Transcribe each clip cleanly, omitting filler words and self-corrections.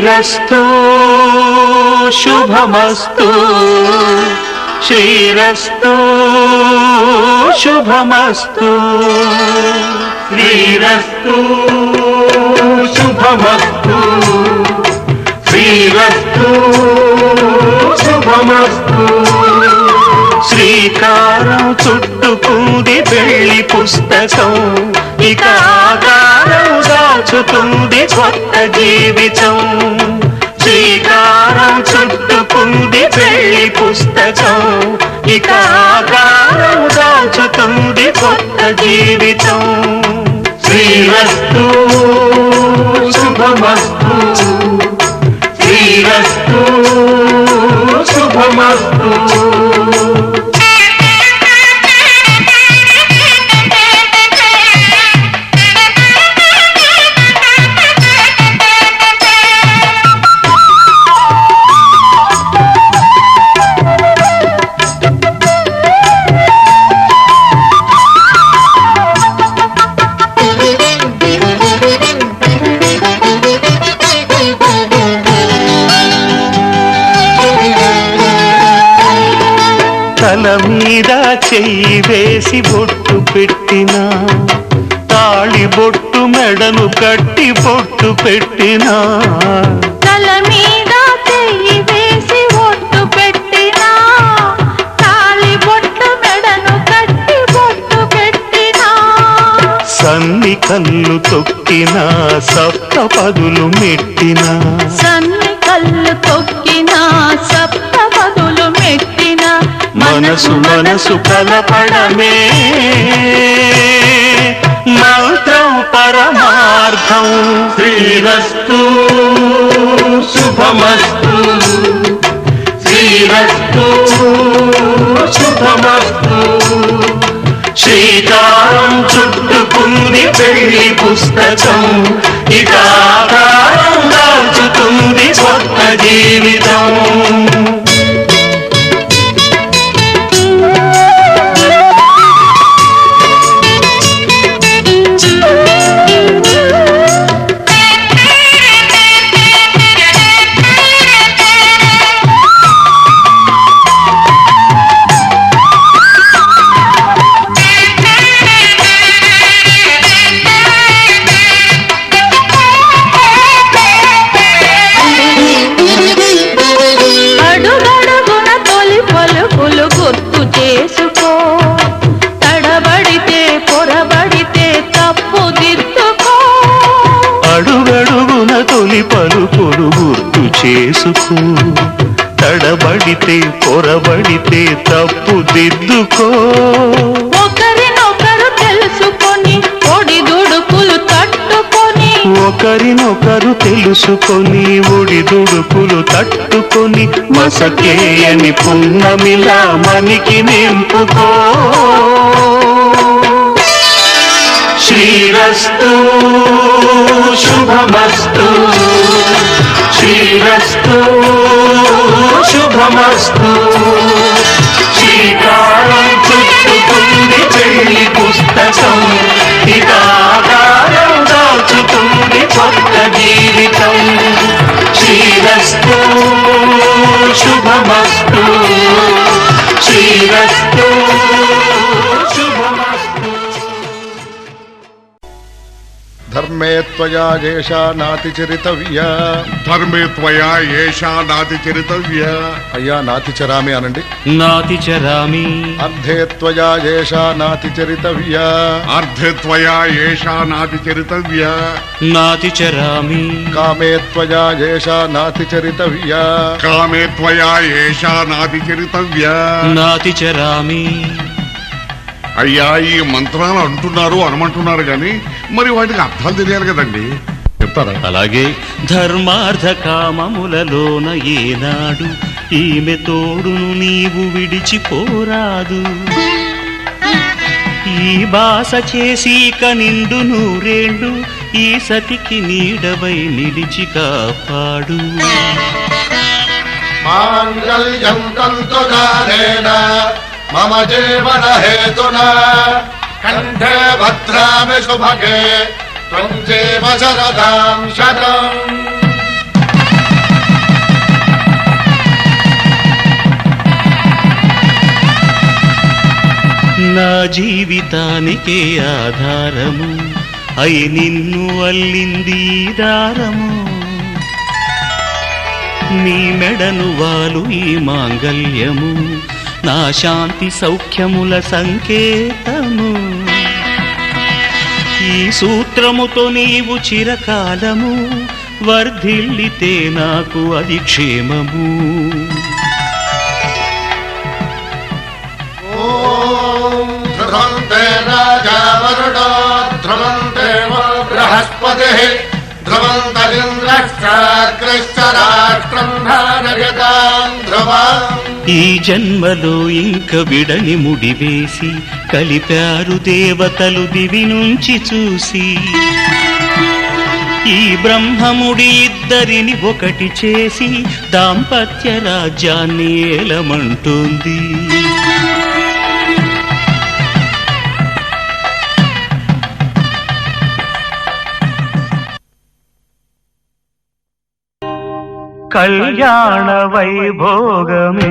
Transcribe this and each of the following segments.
శ్రీరస్తు శుభమస్తు శ్రీరస్తు శుభమస్తు శ్రీరస్తు శుభమస్తు శ్రీరస్తు శుభమస్తు శ్రీకారం చుట్టుకుంది పెళ్లి పుస్తకం ఇక ఆకారం దాచుతుంది కొత్త జీవితం శ్రీకారం చుట్టుకుంది పెళ్లి పుస్తకం ఇక ఆకారం దాచుతుంది కొత్త జీవితం శ్రీరస్తు శుభమస్తు శ్రీరస్తు శుభమస్తు తల మీద చెయ్యి వేసి బొట్టు పెట్టినా తాళి బొట్టు మెడను కట్టి బొట్టు పెట్టినా తల మీద చెయ్యి వేసి బొట్టు పెట్టినా తాళి బొట్టు మెడను కట్టి బొట్టు పెట్టినా సన్ని కళ్ళు తొక్కినా సప్త పదులు మెట్టినా సన్ని కళ్ళు తొక్కినా సప్త పదులు మెట్టినా మనసు మనసు కలపడమే మంత్రం పరమార్థం శ్రీరస్తు శుభమస్తు శ్రీరస్తు శుభమస్తు శ్రీకారం చుట్టుకుంది పెళ్లి పుస్తకం ఇక ఆకారం దాచుతుంది కొత్త జీవితం పలుకులు గుర్తు చేసుకో తడబడితే పొరబడితే తప్పు దిద్దుకో ఒకరినొకరు తెలుసుకొని ఒడిదుడుకులు తట్టుకొని ఒకరినొకరు తెలుసుకొని ఒడిదుడుకులు తట్టుకొని మసకేయని పున్నమిలా మనికి నింపుకో శ్రీరస్తు శుభమస్తు శ్రీరస్తు శుభమస్తు శ్రీకారం చుట్టుకుంది పెళ్లి పుస్తకం ఇక ఆకారం దాచుతుంది కొత్త జీవితం శ్రీరస్తు శుభమస్తు శ్రీరస్తు శుభమస్తు ధర్మే త్వయా ఏషా నాతిచరితవ్యా ధర్మే త్వయా ఏషా నాతిచరితవ్యా అయ్యా నాతిచరామి అనండి నాతిచరామి అర్ధే త్వయా ఏషా నాతిచరితవ్యా అర్ధే త్వయా ఏషా నాతిచరితవ్యా నాతిచరామి కామే త్వయా ఏషా నాతిచరితవ్యా కామే త్వయా ఏషా నాతిచరితవ్యా నాతిచరామి అయ్యా ఈ మంత్రాలు అంటున్నారు అనమంటున్నారు గాని మరి వాటికి అర్థాలు తెలియాలి కదండి చెప్తారా అలాగే ధర్మార్థ కామములలోన ఏనాడు ఈమె తోడును నీవు విడిచిపోరాదు ఈ బాస చేసి కనిండు నూరేళ్ళు ఈ సతికి నీడవై నిలిచి కాపాడు మాంగళ్యం తంతునానేన మమ జీవన హేతునా కంఠే భద్రామి శుభగే త్వం జీవ శరదాం శతం నా జీవితానికే ఆధారము అయి నిన్ను అల్లింది ఈ దారము నీ మెడను వాలు ఈ మాంగల్యము నా శాంతి సౌఖ్యముల సంకేతము ఈ సూత్రముతో నీవు చిరకాలము వర్ధిల్లితే నాకు అది క్షేమము ధ్రువంతే రాజా వరుడో ధ్రువంతే బృహస్పతిః ధ్రువంతరింద్రశ్చాగ్రశ్చ రాష్ట్రం భారయతాం ధ్రువం ఈ జన్మలో ఇంక విడని ముడివేసి కలిపారు దేవతలు దివి నుంచి చూసి ఈ బ్రహ్మముడి ఇద్దరిని ఒకటి చేసి దాంపత్య రాజ్యాన్ని ఏలమంటుంది కళ్యాణ వైభోగమే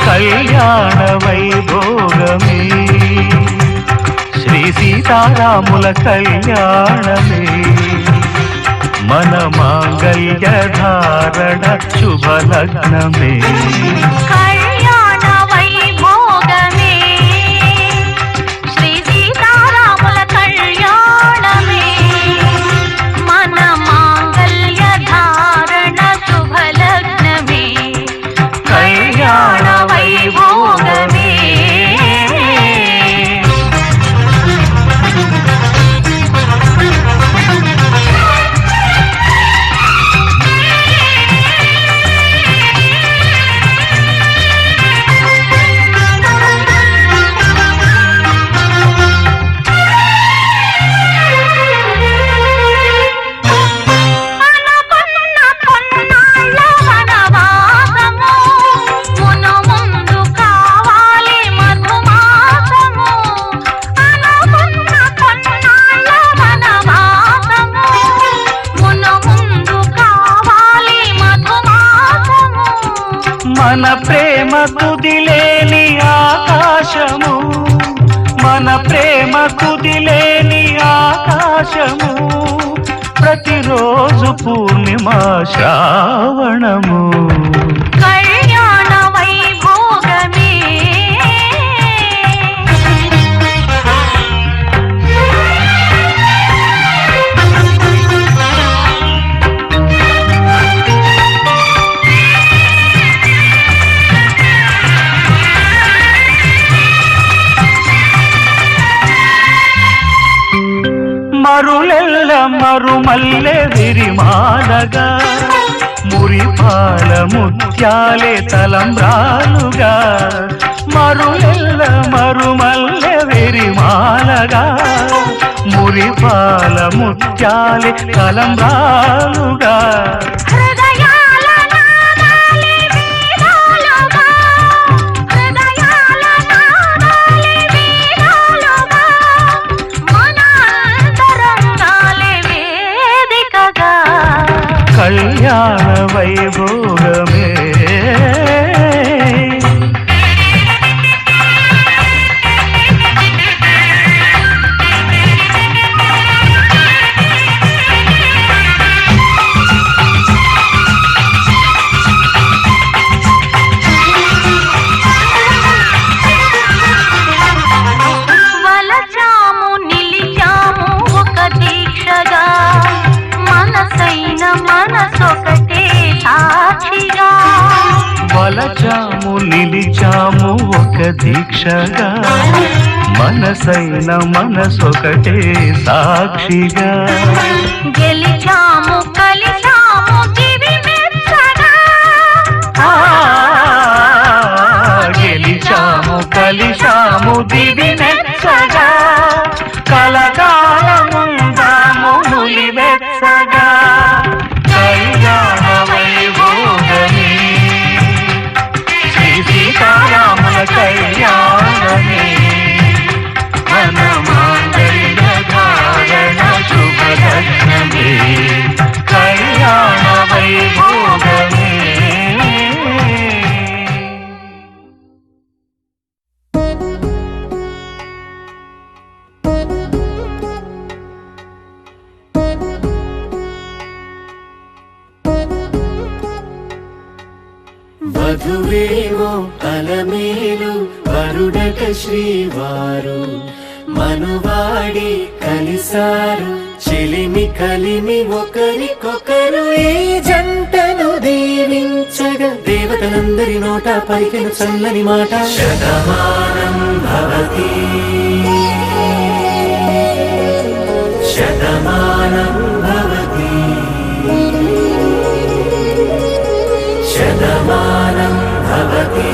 కళ్యాణ వైభోగమే శ్రీ సీతారాముల కళ్యాణమే మన మాంగళ్య ధారణ శుభలగ్నమే కళ్యాణ వైభోగమే శ్రీ సీతారాముల కళ్యాణమే మన మాంగళ్య ధారణ శుభలగ్నమే కళ్యాణ వైభోగమే మన ప్రేమ కుదిలేని ఆకాశము మన ప్రేమ కుదిలేని ఆకాశము ప్రతిరోజు పూర్ణిమ శ్రావణము కళ్యాణ వైభోగమే మరులెల్ల మరుమల్లె విరిమాలగా మురిపాల ముత్యాలే తలంబ్రాలుగా మరులెల్ల మరుమల్లె విరిమాలగా మురిపాల ముత్యాలే తలంబ్రాలుగా హృదయాల నాదాలే వీణాలుగా హృదయాల నాదాలే వీణాలుగా మన అంతరంగాలే వేదికగా కళ్యాణ వైభోగమే వలచాము నిలిచాము ఒక దీక్షగా మనసైన మనసొకటే సాక్షిగా వలచాము నిలిచాము ఒక దీక్షగా మనసైన మనసొకటే సాక్షిగా గెలిచాము కలిచాము దివి మెచ్చగా గెలిచాము కలిశాము దివి మెచ్చగా కలకాలముందాము నులి వెచ్చగా కళ్యాణ వైభోగమే శ్రీ సీతారాముల కళ్యాణమే మన మాంగళ్య ధారణ శుభలగ్నమే వధువేవో అలమేలు వరుడట శ్రీవారు మనువాడి కలిసారు చెలిమి కలిమి ఒకరికొకరు ఈ జంటను దీవించగా దేవతలందరి నోట పలికిన చల్లని మాట శతమానం భవతి శతమానం భవతి శతమానం భవతి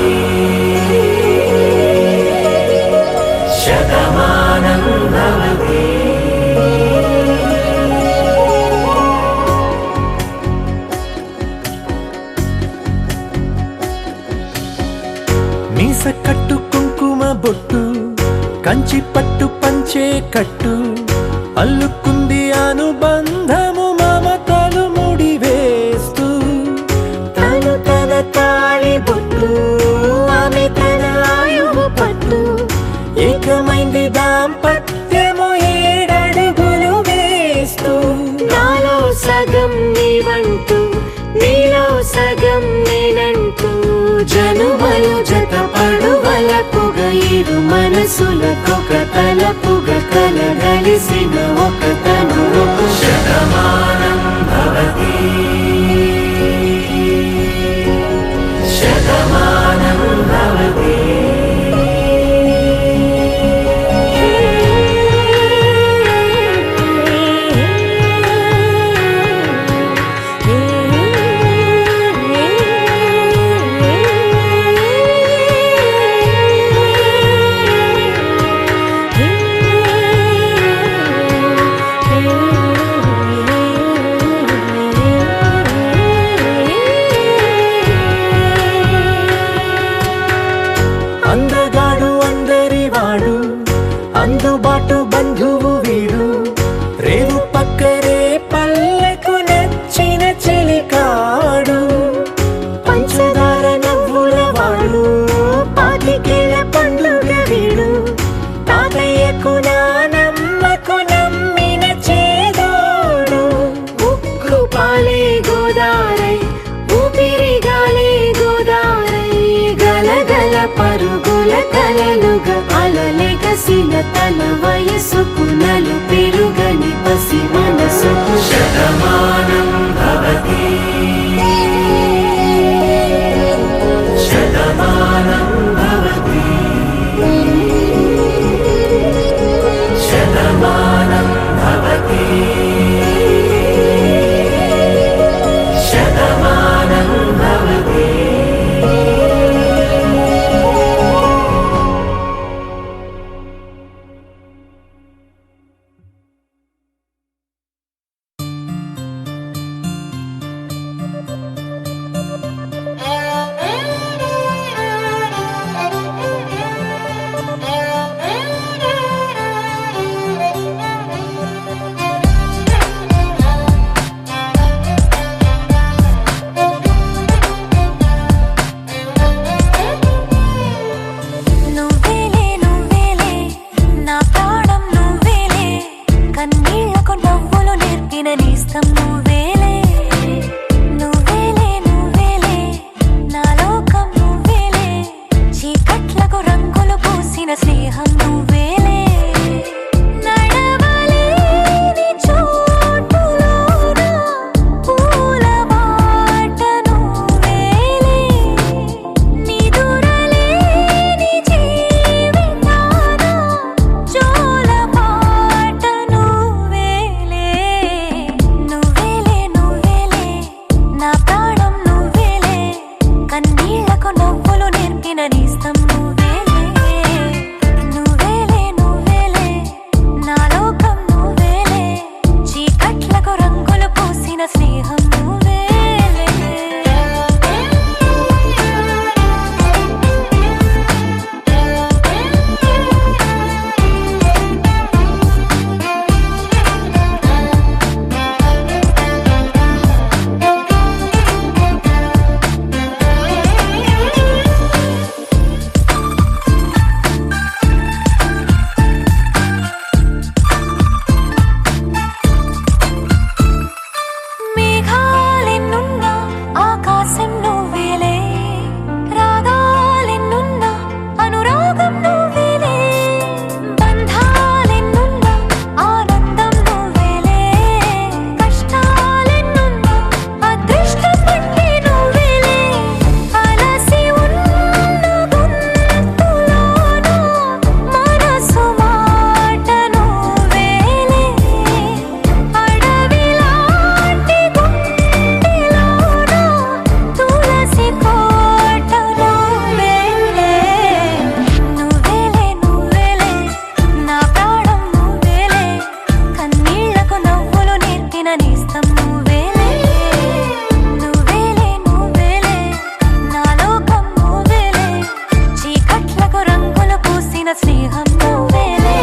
శతమానం భవతి. మీస కట్టు కుంకుమ బొట్టు కంచి పట్టు పంచే కట్టు అల్లుకుంది అనుబంధము మమతలు ముడివేస్తూ తను తన తాళి బొట్టు ఆమె తన ఆయువు పట్టు ఏకమైంది దాంపత్యము 7 అడుగులు వేస్తూ నాలో సగం నీవంటూ నీలో సగం నేనంటూ జనుమలు జత పడువలపుగ ఇరు మనసులకొక తలపుగ కలగలిసిన ఒక తను శతమానం భవతి శతమానం భవతి. అందగాడు అందరివాడు అందుబాటు బంధువు వీడు రేవు పక్కరే పల్లెకు నచ్చిన చెలికాడు పంచదార నవ్వుల వాడు పాతికేల పండుగ వీడు తాతయ్యకు నానమ్మకు నమ్మిన చేదోడు ఉక్కు పాలే గోదారై ఊపిరి గాలే గోదారై గలగల పరుగుల కలలుగా అలలెగసిన తన వయసుకు నలు పెరుగని పసి మనసుకు శతమానం భవతి శతమానం భవతి శతమానం భవతి శతమానం భవతి. నువ్వేలే నువ్వేలే నా ప్రాణం నువ్వేలే కన్నీళ్లకు నవ్వులు నేర్పిన నేస్తం నువ్వేలే నువ్వేలే నువ్వేలే నా లోకం నువ్వేలే చీకట్లకు రంగులు పూసిన స్నేహం నువ్వేలే నడవలేని చోటులోన పూల బాట నువ్వేలే నిదురలేని జీవితాన జోల పాట నువ్వేలే నువ్వేలే నువ్వేలే నా ప్రాణం నువ్వేలే కన్నీళ్లకు నవ్వులు నేర్పిన నేస్తం నువ్వేలే నువ్వేలే స్నేహం నువ్వేలే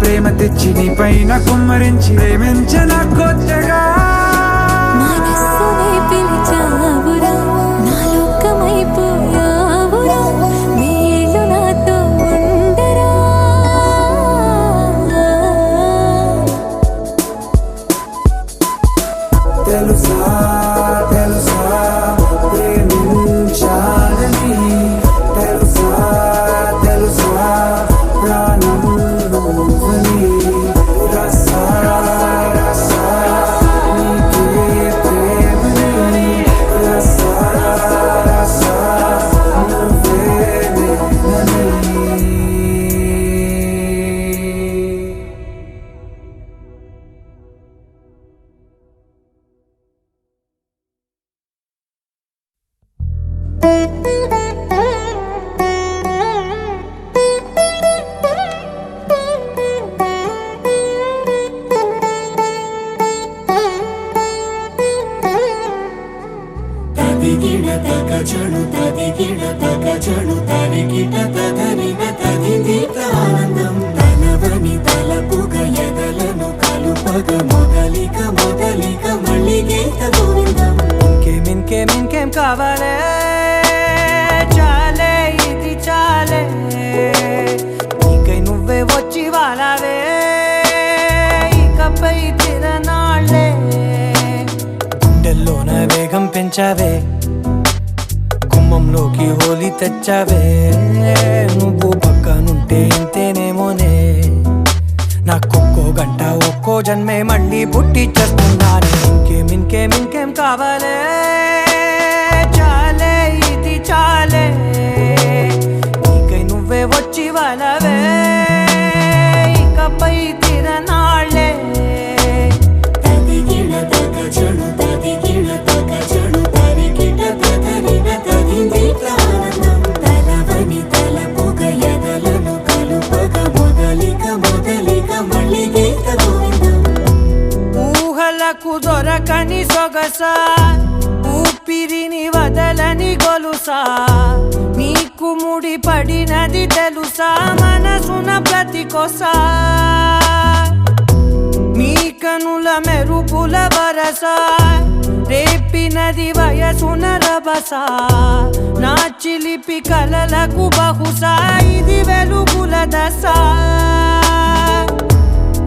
ప్రేమ తెచ్చి నీ పైన కుమ్మరించి ప్రేమించిన కొత్తగా మనస్సునే పిలిచావురా నా లోకమైపోయావురా నీళ్ళు నాతో ఉండరా తెలుసా తెలుసా ప్రేమించాలని తెలుసా తెలుసా ప్రాణం నువ్వని రసా రసా నీకే ప్రేమని రసా రసా నువ్వే నేనని తదిగిడ తగజడు తదిగిడ తగజడు తరిగిట తదరిన తదిదీత ఆనందం తలవని తలపుగ ఎదలను కలుపగ మొదలిక మొదలిక మళ్ళీ గీత గోవిందం ఇంకేం కావాలే చాలే ఇది చాలే నీకై నువ్వే వచ్చి వాలావే ఇకపై తిరనాళ్ళే గుండెల్లోన వేగం పెంచావే గుమ్మంలోకి హోలీ తెచ్చావే నువ్వు పక్కనుంటే ఇంతేనేమోనే నాకొక్కో గంట ఒక్కో జన్మే మళ్ళీ పుట్టి చేస్తున్నాను ఇంకేం కావాలే చాలే ఇది చాలే నీకై నువ్వే వచ్చి వాళ్ళవే ఇకపై తిరనాళ్ళే తదిగిడ తగజడు తదిగిడ తగజడు తరిగిట తదరిన తదిదీత ఆనందం తలవని తలపుగ ఎదలను కలుపగ మొదలిక మొదలిక మళ్ళీ గీత గోవిందం ఊహలకు దొరకని సొగసా ఊపిరిని వదలని గొలుసా నీకు ముడి పడినది తెలుసా మనసున ప్రతి కొసా నీ కనుల మెరుపుల వరస రేపినది వయసున రభస నా చిలిపి కలలకు బహుశా ఇది వెలుగుల దశ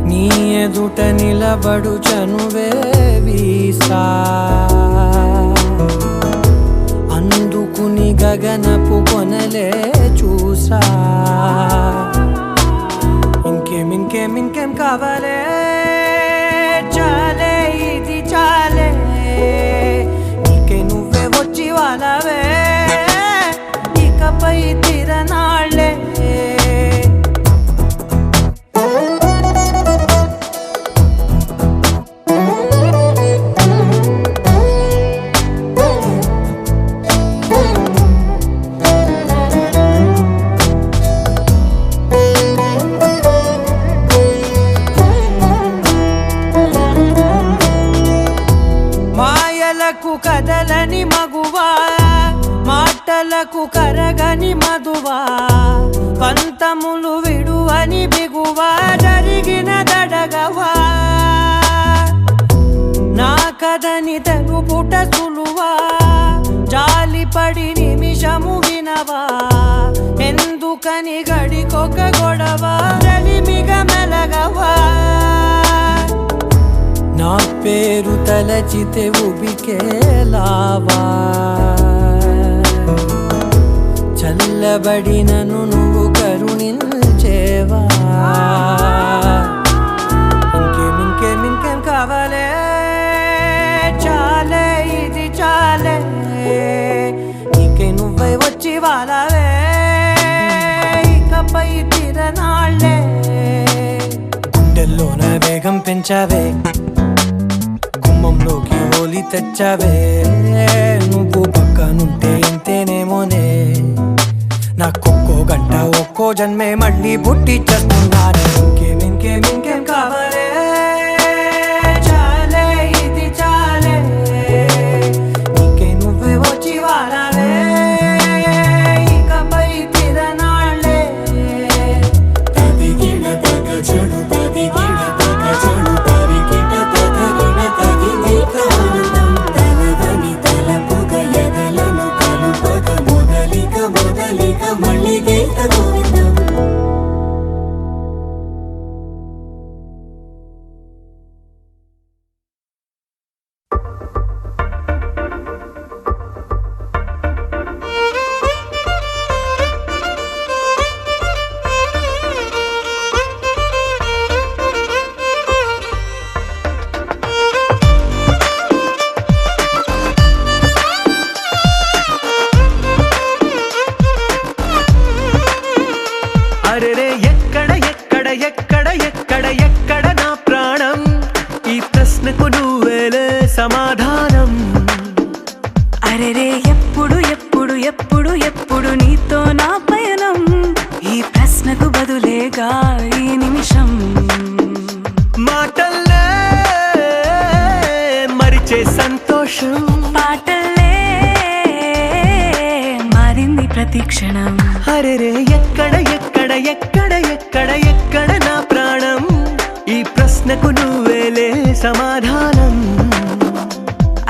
నీ ఎదుట నిలబడు చనువే వీసా అందుకుని గగనపు కొనలే చూసా ఇంకేం కావాలే చాలే ఇది చాలే నీకే నువ్వే వచ్చి వాళ్ళవే ఇకపై తిరనాళ్ళే కదలని మగువా మాటలకు కరగని మధువా పంతములు విడువని బిగువా జరిగిన దడగవా నా కదని తెలుపుట సులువా జాలిపడి నిమిషము వినవా ఎందుకని గడికొక గొడవ రలిమిగ మెలగవా నా పేరు తలచితే ఉబికేలావా చల్లబడినను నువ్వు కరుణించేవా ఇంకేం కావాలే చాలే ఇది చాలే నీకే నువ్వే వచ్చి వాళ్ళవే ఇకపై తిరనాళ్ళే గుండెల్లోన వేగం పెంచావే గుమ్మంలోకి హోలీ తెచ్చావే నువ్వు పక్కనుంటే ఇంతేనేమోనే నాకొక్కో గంట ఒక్కో జన్మే మళ్ళీ పుట్టి చేస్తున్నాను ఇంకేం కావాలే చాలే ఇది చాలే నీకే నువ్వే వచ్చి వాళ్ళవే ఇకపై తిరనాళ్ళే తదిగిడ తగజడు ఎక్కడ ఎక్కడ నా ప్రాణం ఈ ప్రశ్నకు నువ్వేలే సమాధానం అరెరే ఎప్పుడు ఎప్పుడు ఎప్పుడు ఎప్పుడు నీతో నా పయనం ఈ ప్రశ్నకు బదులేగా ఈ నిమిషం మాటల్లే మరిచే సంతోషం పాటలే మారింది ప్రతిక్షణం అరెరే ఎక్కడ ఎక్కడ ఎక్కడ ఎక్కడ ఎక్కడ నా ప్రాణం ఈ ప్రశ్నకు నువ్వేలే సమాధానం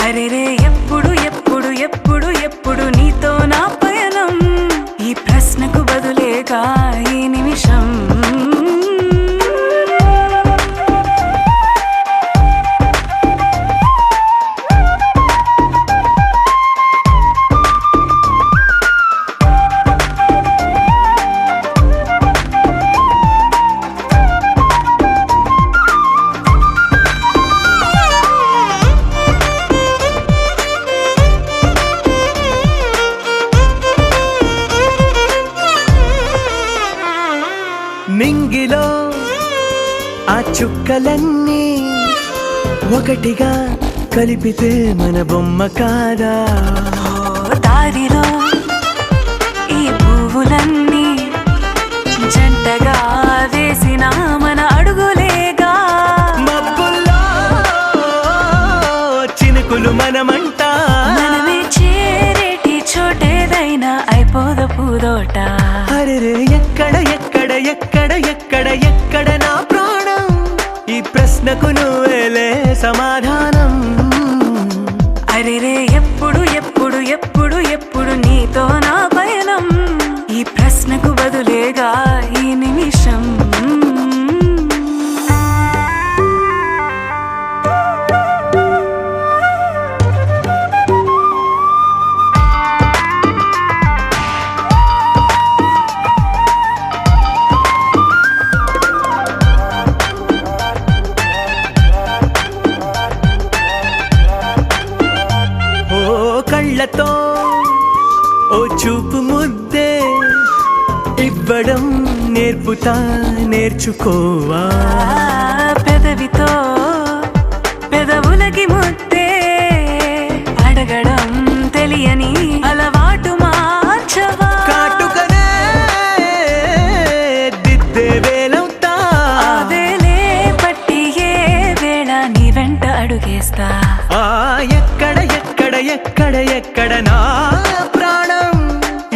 అరెరే ఎప్పుడు ఎప్పుడు ఎప్పుడు ఎప్పుడు నీతో నా పయనం ఈ ప్రశ్నకు బదులేగా ఈ నిమిషం నింగిలో ఆ చుక్కలన్నీ ఒకటిగా కలిపితే మన బొమ్మ కాదా దారిలో ఈ పువ్వులన్నీ జంటగా వేసిన మన అడుగులేగా మబ్బుల్లో చినుకులు మనమంట మనమే చేరేటి చోటేదైనా అయిపోదు పూదోట అరెరే ఎక్కడ ఎక్కడ ఎక్కడ ఎక్కడ ఎక్కడ నా ప్రాణం ఈ ప్రశ్నకు నువ్వేలే సమాధానం అరెరే ఎప్పుడు ఎప్పుడు ఎప్పుడు ఎప్పుడు నీతో నా పయనం ఈ ప్రశ్నకు బదులేగా ఈ నిమిషం కళ్ళతో ఓ చూపు ముద్దే ఇవ్వడం నేర్పుతా నేర్చుకోవా పెదవితో పెదవులకి ముద్దే అడగడం తెలియని అలవాటు మార్చవా కాటుకనే దిద్దే వేలవుతా వేలే పట్టి ఏ వేళ నీ వెంట అడుగేస్తా ఎక్కడ ఎక్కడ ఎక్కడ ఎక్కడ నా ప్రాణం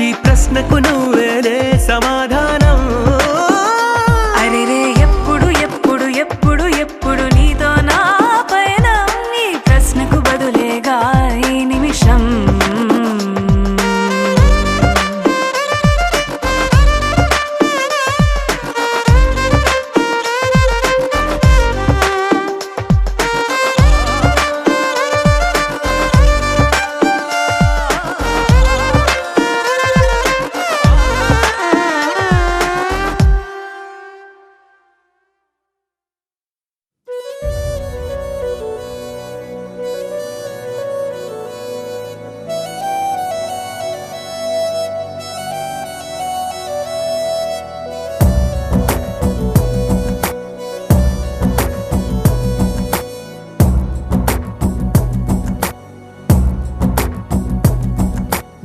ఈ ప్రశ్నకు నువ్వేలే సమాధానం అరెరే ఎప్పుడు ఎప్పుడు ఎప్పుడు ఎప్పుడు నీతో నా పయనం ఈ ప్రశ్నకు బదులేగా ఈ నిమిషం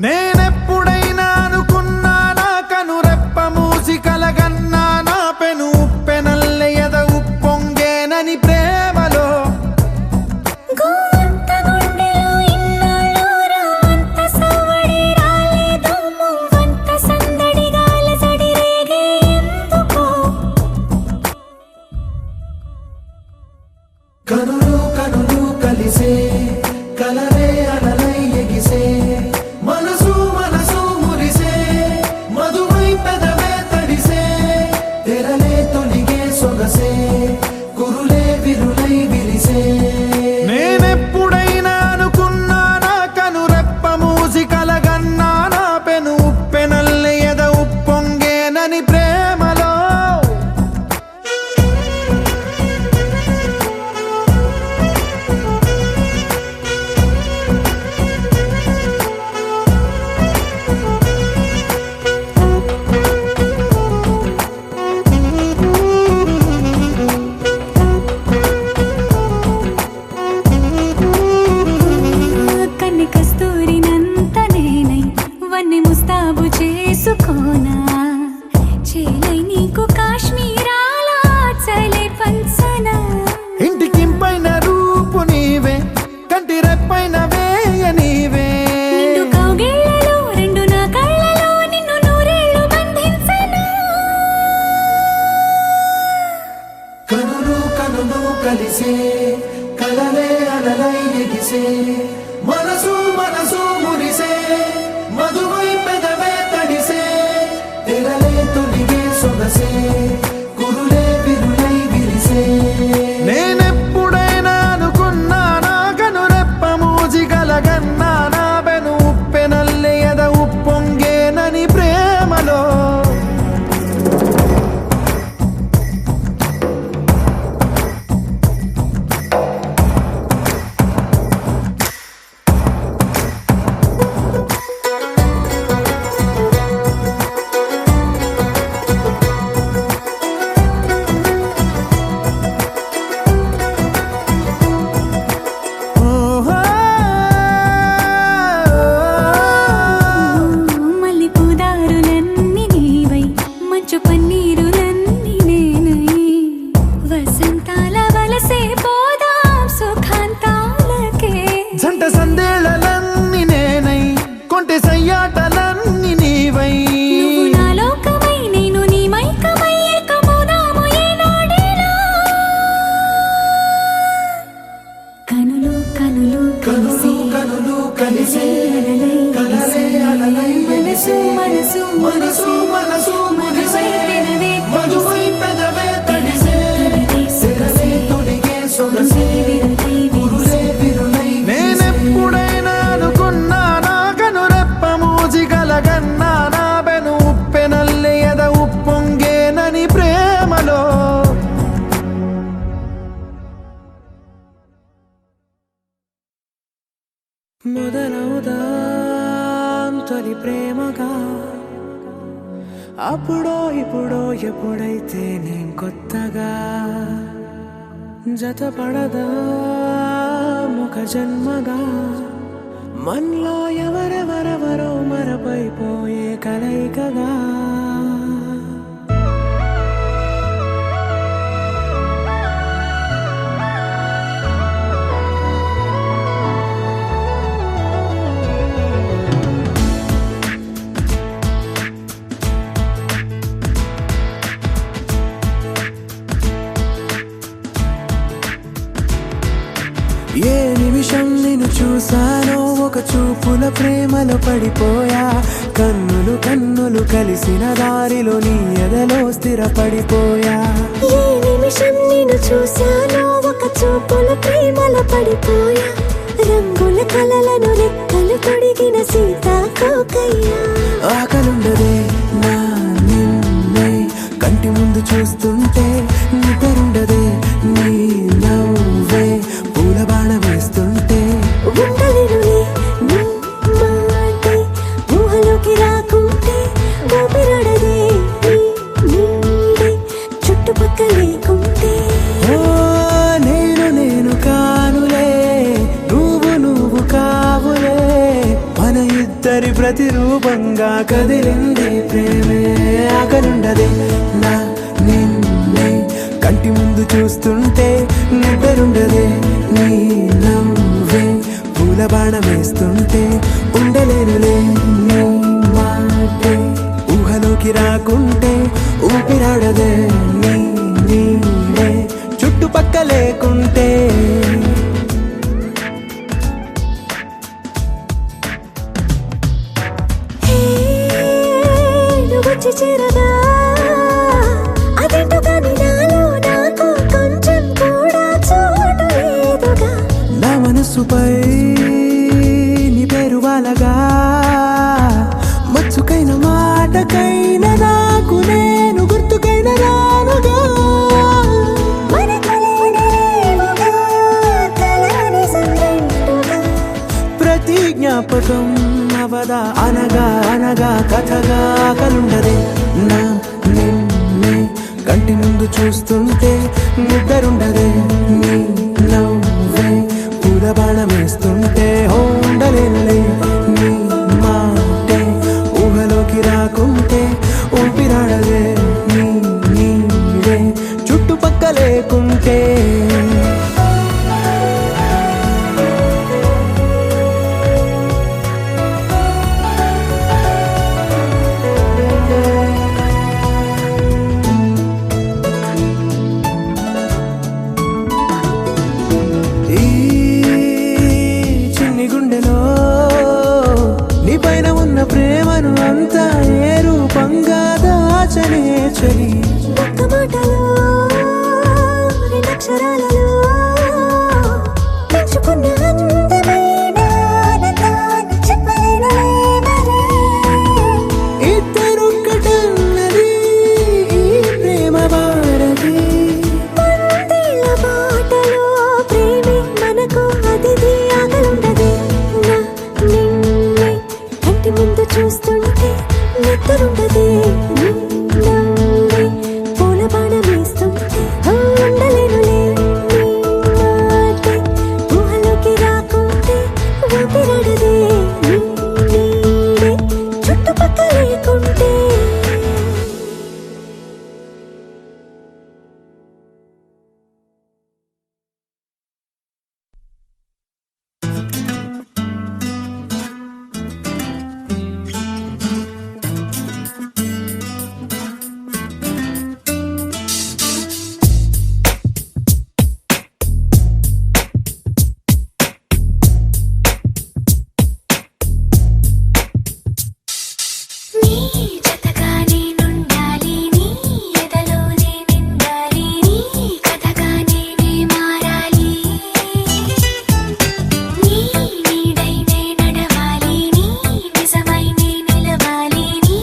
నేనెప్పుడైనా అనుకున్నా నా కనురెప్ప మూసి కలగన్నా నా పెను ఉప్పెనల్లె ఎద ఉప్పొంగేనని ప్రేమలో కనులు కనులు కలిసే కలరే అలలై ఎగిసే మనసు మనసు మురిసే మధువై పెదవే తడిసే తెరలే తొలిగే సొగసే కురులే విరులై విరిసే నేనెప్పుడైనా అనుకున్నా నా కనురెప్ప మూసి కలగన్నా నా పెను ఉప్పెనల్లె ఎద ఉప్పొంగేనని ప్రేమలో కనులు కనులు కలిసే కలలే అలలై ఎగిసే మనసు మనసు మురిసే మధువై పెదవే తడిసే తెరలే తొలిగే సొగసే కురులే విరులై విరిసే నేనెప్పుడైనా అనుకున్నానా కనురెప్ప మూసి కలగన్నానా బెను ఉప్పెనల్లే ఎద ఉప్పొంగేనని ప్రేమలో మల్లెపూదారులన్నీ నీవై మంచు పన్నీరులన్నీ నేనై వసంతాల వలసే పోదాం సుఖాంతాలకే జంట సందేళలన్నీ నేనై కొంటె సయ్యాటలన్నీ నీవై నువ్వు నా లోకమై నేను నీ మైకమై ఏకమౌదాము ఏనాడైనా కనులు కనులు కనులు కనులు కలిసే కలలే అలలై ఎగిసే మనసు మనసు మనసు మురిసే మధువై పెదవే తడిసే తెరలే తొడిగే సొగసే కురులే విరులై నేనెప్పుడైనా అనుకున్నానా కనురెప్ప మూసి కలగన్నానా బెను ఉప్పెనల్లే ఎద ఉప్పొంగేనని ప్రేమలో మొదలవుదాం తొలి ప్రేమగా అప్పుడో ఇప్పుడో ఎప్పుడైతే నేను కొత్తగా జతపడదా ముఖ జన్మగా మనలో ఎవరెవరెవరో మరపైపోయే కలయికగా ఏ నిమిషం నిన్ను చూసానో ఒక చూపుల ప్రేమలో పడిపోయా కన్నులు కన్నులు కలిసిన దారిలో నీ ఎదలో స్థిరపడిపోయా ఏ నిమిషం నేను చూశానో ఒక చూపుల ప్రేమలో పడిపోయా రంగుల కలలను రెక్కలు తొడిగిన సీతాకోకయ్యా ఆకలుండదే నా నిన్నే కంటి ముందు చూస్తుంటే నిద్రుండదే నీ నవ్వే పూల బాణ వేస్తుంటే ఉండలేనులే నీ మాటే ఊహలోకి రాకుంటే ఊపిరాడదే నీ నీడే చుట్టుపక్కల లేకుంటే ఓ నేను నేను కానులే నువ్వు నువ్వు కావులే మన ఇద్దరి ప్రతిరూపంగా కదిలింది ప్రేమే ఆకలుండదే నా నిన్నే కంటి ముందు చూస్తుంటే నిద్రుండదే నీ నవ్వే పూల బాణ వేస్తుంటే ఉండలేనులే నీ మాటే ఊహలోకి రాకుంటే ఊపిరాడదే నీ నీడే చుట్టుపక్క లేకుంటే హే నువ్వు వచ్చి చేరగా అదేంటో కానీ నాలో నాకు కొంచెం కూడా చోటు లేదుగా నా మనసుపై నీ పేరు వాలగా మచ్చుకైన మాటకైన నాకు నేను గుర్తుకైన రానుగా మన కలయినరేమోగా కలని సంగంటుగా ప్రతి జ్ఞాపకం అవదా అనగా అనగా కథగా కలుండదే నా నిన్నే కంటి ముందు చూస్తుంటే నిద్రుండదే నీ నవ్వే పూల బాణం వేస్తుంటే ఉండలేనులే నీ మాటే ఊహలోకి రాకుంటే ఊపిరాడదే నీ నీడే చుట్టుపక్క లేకుంటే అక్షరాలలో పెంచుకున్న అందమైన ఆనందాన్ని చెప్పలేనులే మరి. ఇద్దరొక్కటన్నది ఈ ప్రేమ వారది. వందేళ్ల బాటలో ప్రేమే మనకు అతిథి ఆగలుండదే. నా నిన్నే కంటి ముందు చూస్తుంటే నిద్రుండదే. నవ్వే పూల బాణం వేస్తుంటే ఉండలేనులే. నీ మాటే ఊహలోకి రాకుంటే ఊపిరాడదే. నీ నీడే చుట్టుపక్కల లేకుంటే. నీ జతగా నేనుండాలి, నీ ఎదలోనే నిండాలి, నీ కథగా నేనే మారాలి. నీ నీడై నే నడవాలి, నీ నిజమై నే నిలవాలి, నీ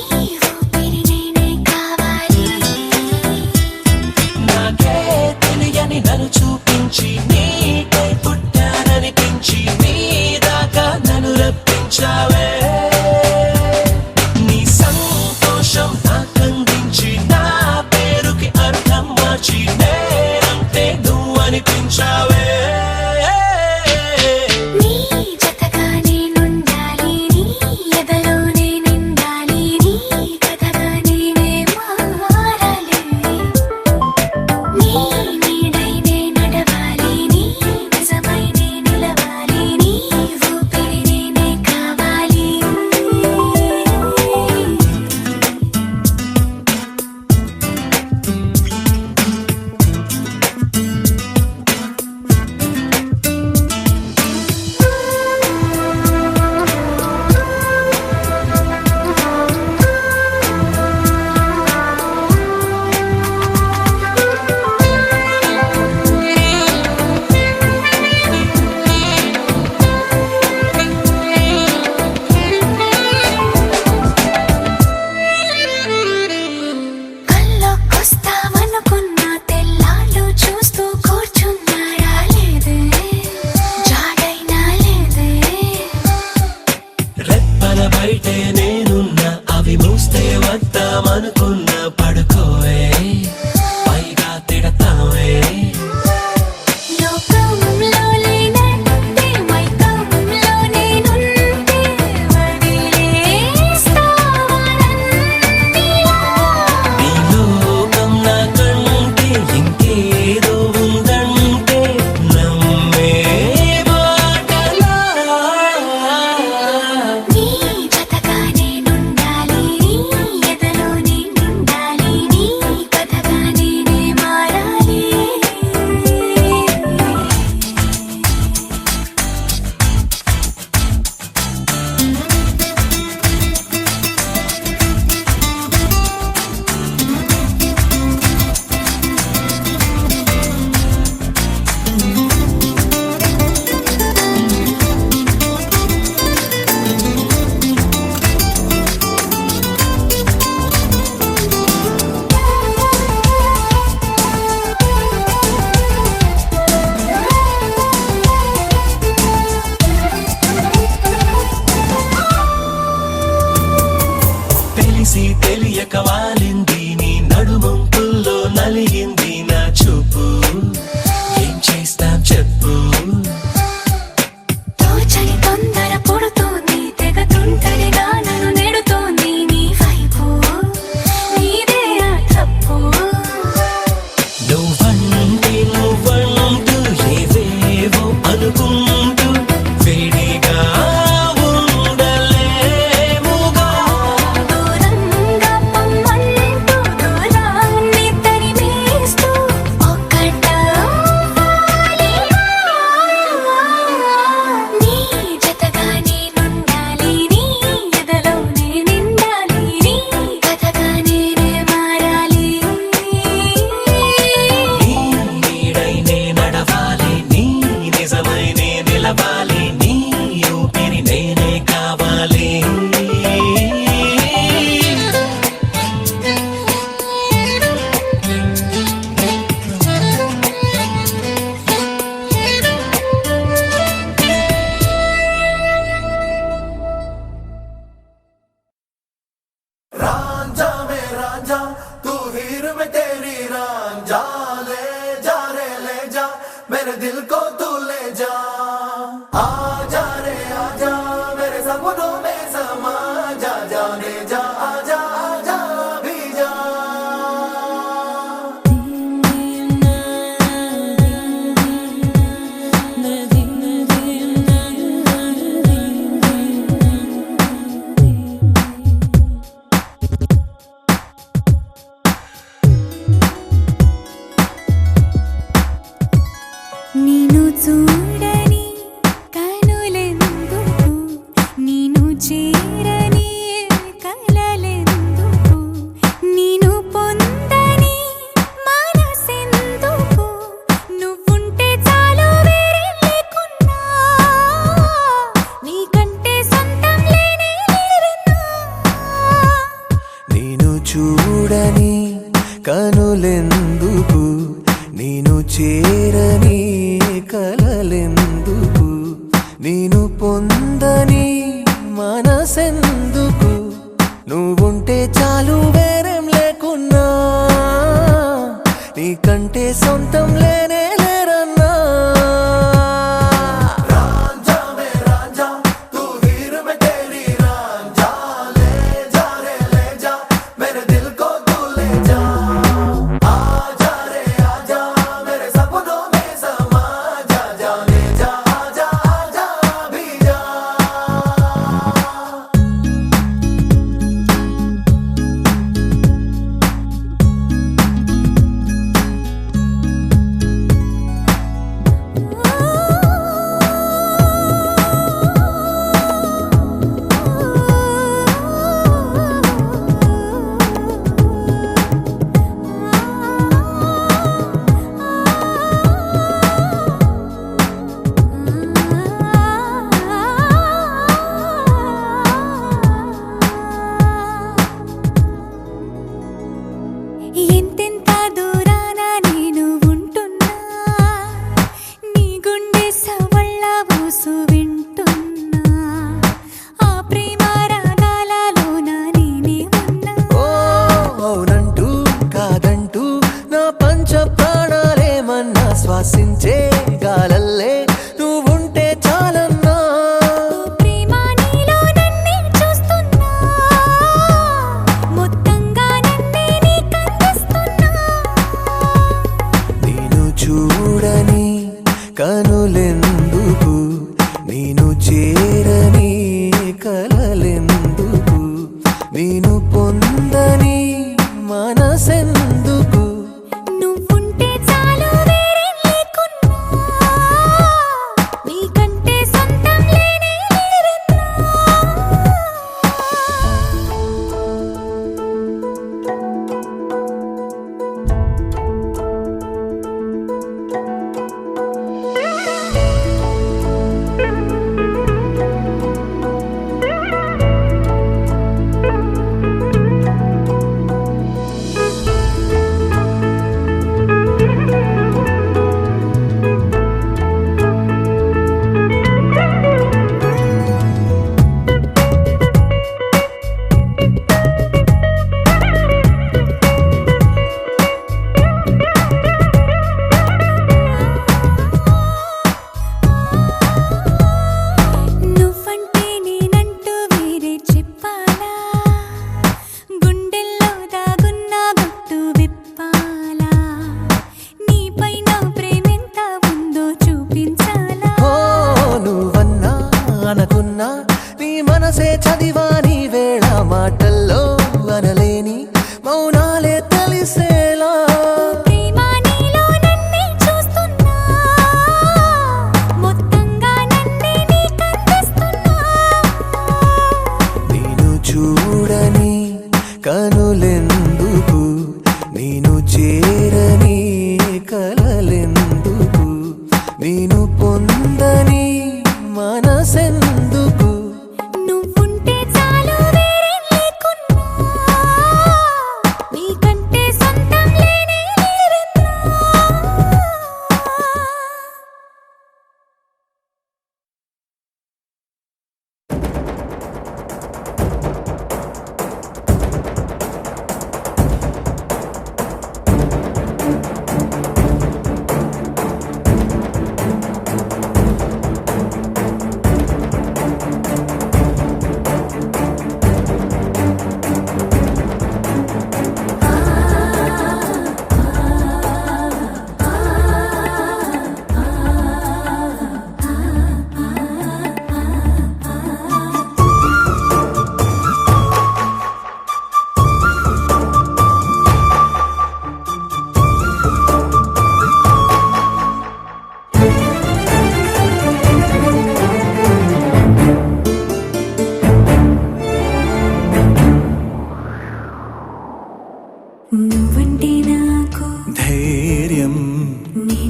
ఊపిరి నేనే కావాలి. నాకే తెలియని నన్ను చూపించి నీకై పుట్టాననిపించి నీ దాకా నన్ను రప్పించావే. నీ సంతోషం నాకందించి నా పేరుకి అర్థం మార్చి నేనంటే నువ్వు అనిపించావే. నీ జతగా నేనుండాలి, నీ ఎదలోనే నిండాలి, నీ కథగా నేనే మారాలి. నీ నీడై నే నడవాలి, నీ నిజమై నే నిలవాలి, నీ ఊపిరి నేనే కావాలి. जा मेरे दिल को तू ले जा आजा रे आजा मेरे सपनों में समा जा जाने जा आजा आजा भी जा నిన్ను చూడని కనులెందుకు నిన్ను చేరని కలలెందుకు నిన్ను పొందని మనసెందుకు నువ్వుంటే చాలు వేరే లేకున్నా నీకంటే సొంతం లేనే లేరన్నా నేను చూడని కనులెందుకు నేను చేరని కలలెందుకు నేను పొందని మనసెందుకు నువ్వుంటే చాలు వేరేం లేకున్నా నీకంటే సొంతం లేనే లేరన్నా రాంజా మే రాంజా తూ हीर में तेरी रांझा ले जा रे ले जा मेरे दिल को तू ले जा आजा रे आजा मेरे सपनों में समा जा जाने जा आजा आजा भी जा ఎంతెంత దూరాన నేను ఉంటున్నా నీ గుండె సవళ్ళ ఊసు వింటున్నా ఆ ప్రేమ రాగాలలోన నేనే ఉన్నా ఓ అవునంటూ కాదంటూ నా పంచ ప్రాణాలేమన్నా శ్వాసించే గాలల్లే నువ్వుంటే చాలన్నా ప్రేమ నీలో నన్నే చూస్తున్నా మొత్తంగా నన్నే నీకందిస్తున్నా నేను చూడని కనులెందుకు నేను చేరని కలలెందుకు నేను పొందని మనసెందుకు నువ్వుంటే చాలు వేరే లేకున్నా నీకంటే సొంతం లేనే లేరన్నా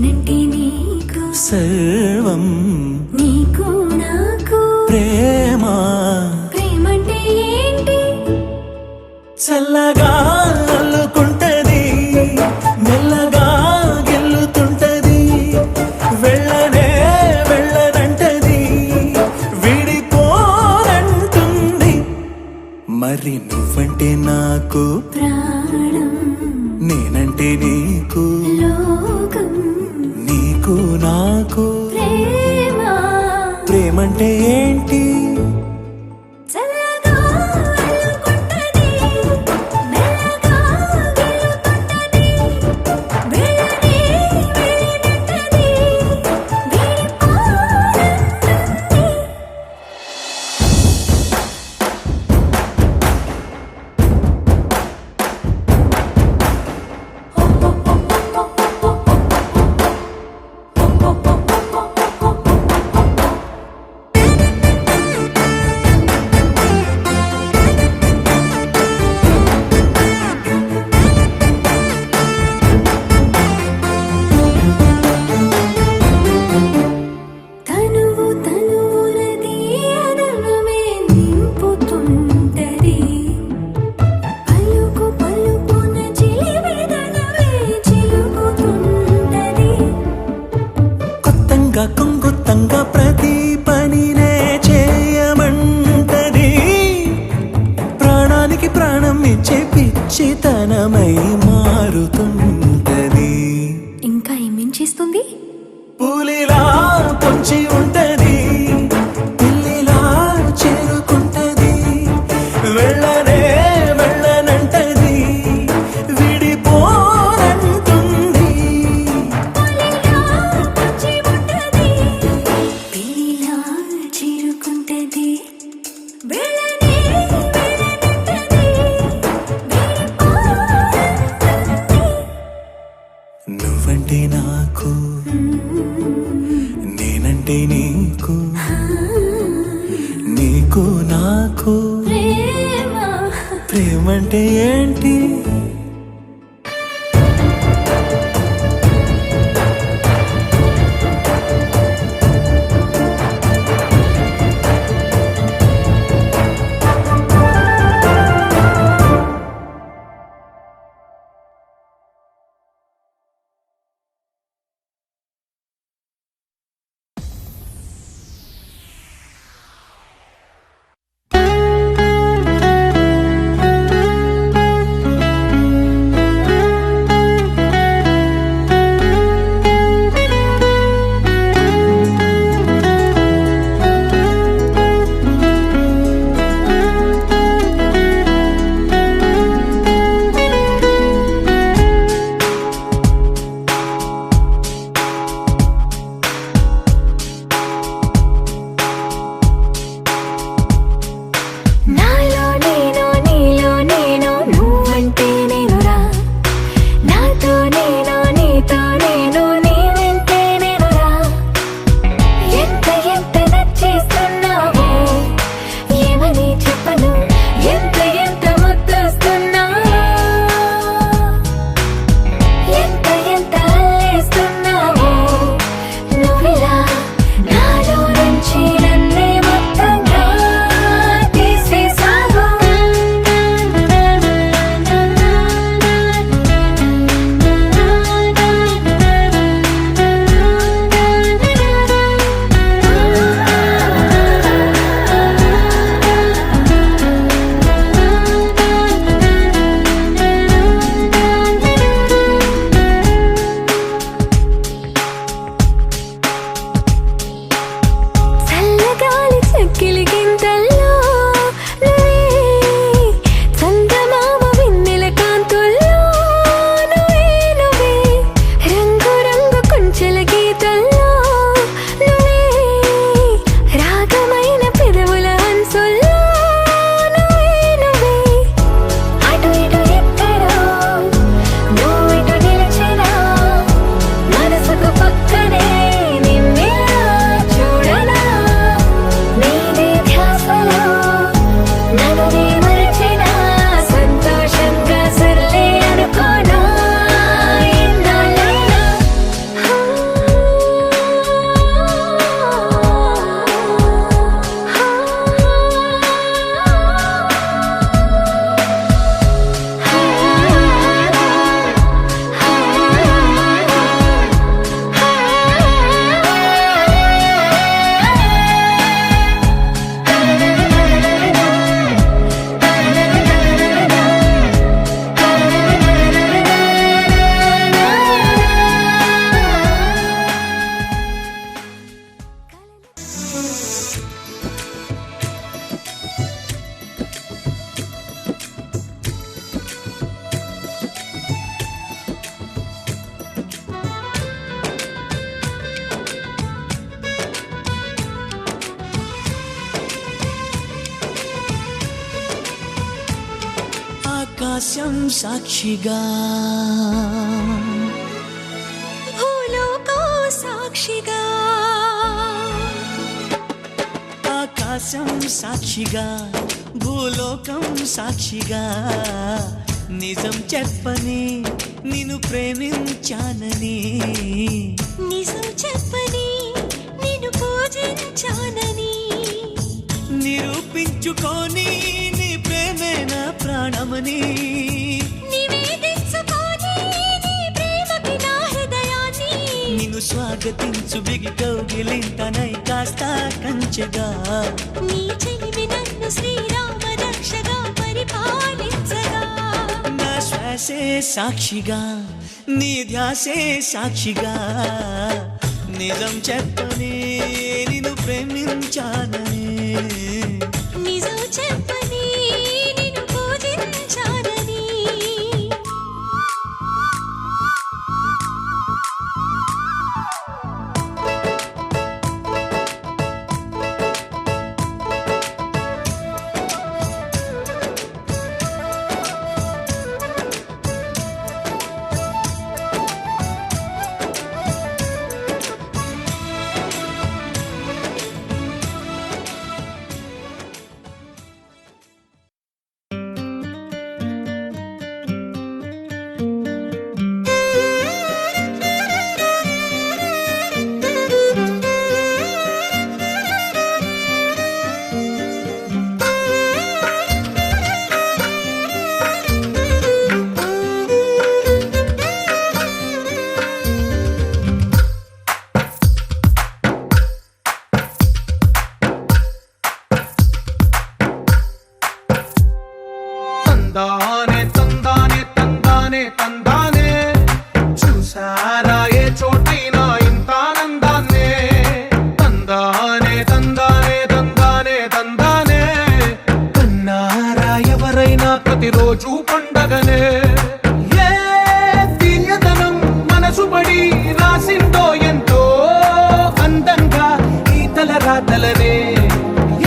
నేనంటే నీకు సర్వం నీకు నాకు ప్రేమ ప్రేమంటే ఏంటి చల్లగా అల్లుకుంటది మెల్లగా గెల్లుతుంటది వెళ్ళనే వెళ్ళనంటది విడిపోనంటుంది మరి నువ్వంటే నాకు ప్రాణం నేనంటే నీకు లోకం నీకు నాకు ప్రేమ ప్రేమంటే ఏంటి చల్లగా అల్లుకుంటది మెల్లగా గెలుతుంటది వెళ్ళనే వెళ్ళనంటది విడిపోనంటుంది తనువు తనువులది అదనమే నింపుతుంటది పలుకు పలుకున చిలివెదనవే చిలుకుతుంటది కొత్తంగా కొంగొత్తంగా ప్రతి పనినే చేయమంటది ప్రాణానికి ప్రాణం ఇచ్చే పిచ్చితనమై మారుతుంటది ఇంకా ఏమేం చేస్తుంది పూలిలా పొంచి ఉంటది పిల్లిలా చేరుకుంటది వెళ్ళనే వెళ్ళనంటది విడిపోనంటుంది పులిలా పొంచి ఉంటది పిల్లిలా చేరుకుంటది వెళ్ళనే వెళ్ళనంటది విడిపోనంటుంది నువ్వంటే నాకు నేనంటే నీకు నీకు నాకు ప్రేమ ప్రేమంటే ఏంటి ఆకాశం సాక్షిగా భూలోకం సాక్షిగా ఆకాశం సాక్షిగా భూలోకం సాక్షిగా నిజం చెప్పని నిన్ను ప్రేమించానని నిజం చెప్పని నిన్ను పూజించానని నిరూపించుకొని నీ ప్రేమే నా ప్రాణమని నివేదించుకొని నీ ప్రేమకి నా హృదయాన్ని నిన్ను స్వాగతించు బిగి కౌగిలింతనై కాస్త కంచెగా నీ చెలిమి నన్ను శ్రీరామ రక్షగా పరిపాలించగా నా శ్వాసే సాక్షిగా నీ ధ్యాసే సాక్షిగా నిజం చెప్పని నిన్ను ప్రేమించానని నిజం చెప్పని నిన్ను పూజించానని తందానే తందానే తందానే తందానే చూసారా ఏ చోటైనా ఇంత ఆనందాన్నే తందానే తందానే తందానే తందానే కన్నారా ఎవరైనా ప్రతిరోజు పండగనే ఏ తీయదనం మనసు పడి రాసిందో ఎంతో అందంగా ఈ తల రాతలనే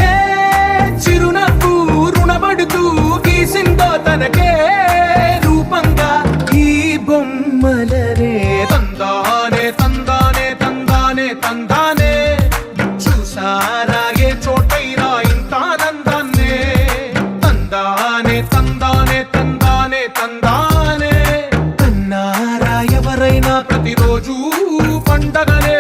ఏ చిరునవ్వు రుణపడుతూ గీసిందో తనకే రూపంగా ఈ బొమ్మలనే తందానే తందానే తందానే తందానే చూసారా ఏ చోటైనా ఇంత ఆనందాన్నే తందానే తందానే తందానే తందానే కన్నారా ఎవరైనా ప్రతిరోజు పండగనే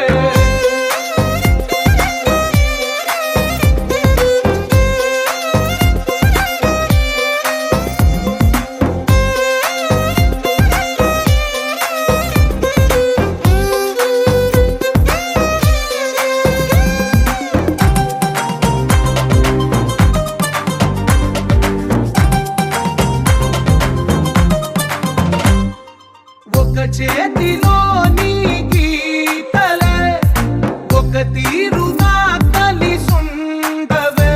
ఒక చేతిలో నీ గీతలే ఒక తీరుగా కలిసుండవే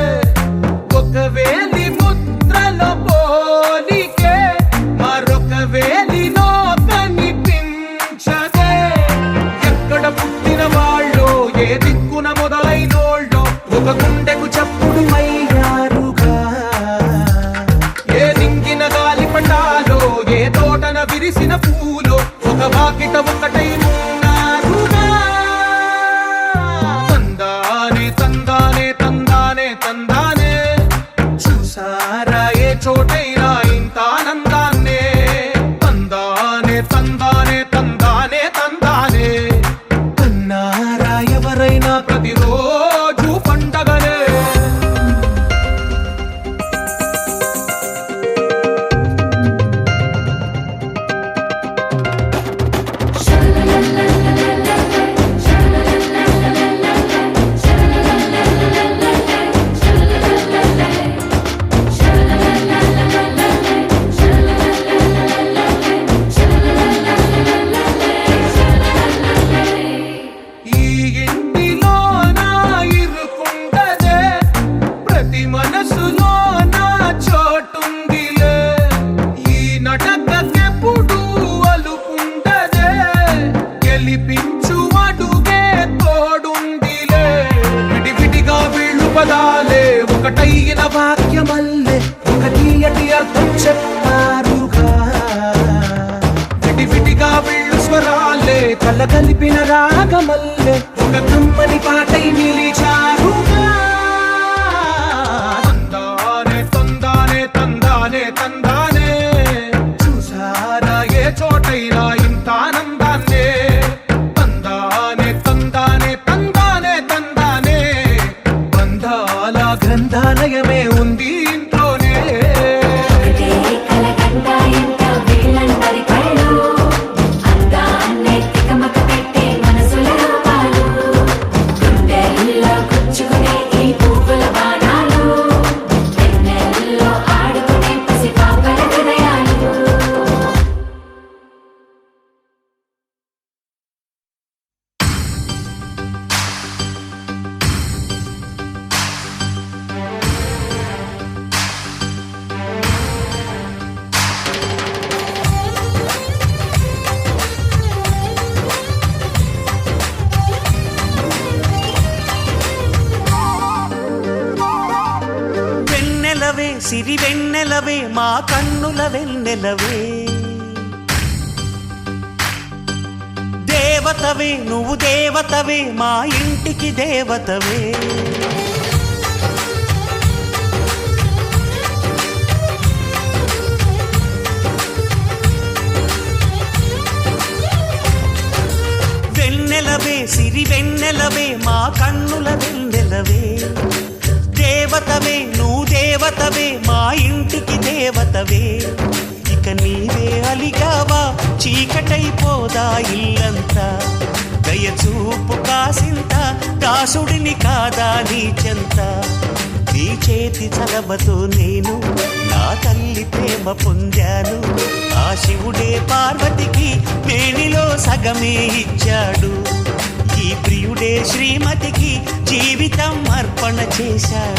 ఒక వేలి ముద్రలో పోలికే మరొక వేలిలో కనిపించదే ఎక్కడ పుట్టిన వాళ్ళో ఏ దిక్కున మొదలైనోళ్ళో ఒక గుండెకు చప్పుడు అయ్యారుగా ఏ దింగిన గాలి పటాలో ఏ తోటన విరిసిన పూలో ఒక వాకిట ఒకటై ఉన్నారుగా తందానే తందానే తందానే తందానే చూసారా ఏ చోటైనా ఇంత ఆనందాన్నే తందానే తందానే తందానే తందానే కన్నారా ఎవరైనా ప్రతిరోజు పండగనే ఈ ఇంటిలో నా ఇరుకుండదే ప్రతి మనసులో నా చోటుందిలే ఈ నటకెప్పుడు అలుకుండదే గెలిపించు అడుగే తోడుందిలే విడివిడిగా వీళ్ళు పదాలే ఒకటైన వాక్యమల్లే ఒక తీయటి అర్థం చెప్పారుగా కళ్ళ కలిపిన రాగమల్లె ఒక కమ్మని పాటై నిలిచారుగా తందానే తందానే తందానే తందానే చూసారా ఏ చోటైనా ఇంత ఆనందాన్నే తందానే తందానే తందానే తందానే బంధాల గ్రంథాలయమే ఉంది ఇంట్లోనే ఒకటే కలగంట ఎంత వీళ్ళందరి కళ్ళు అందాన్నే తికమక పెట్టే మనసుల రూపాలు గుండెల్లో గుచ్చుకునే ఈ పువ్వుల బాణాలు వెన్నెల్లో ఆడుకునే పసిపాపల హృదయాలు వెన్నెలవే సిరి వెన్నెలవే మా కన్నుల వెన్నెలవే దేవతవే నువ్వు దేవతవే మా ఇంటికి దేవతవే వెన్నెలవే సిరి వెన్నెలవే మా కన్నుల వెన్నెలవే దేవతవే నువ్వు దేవతవే మా ఇంటికి దేవతవే ఇక నీవే అలిగావా చీకటైపోదా ఇల్లంతా దయచూపు కాసింత దాసుడిని కాదా నీ చెంత నీ చేతి చలవతో నేను నా తల్లి ప్రేమ పొందాను ఆ శివుడే పార్వతికి మేనిలో సగమే ఇచ్చాడు ఈ ప్రియుడే శ్రీమతికి జీవితం అర్పణ చేశాడు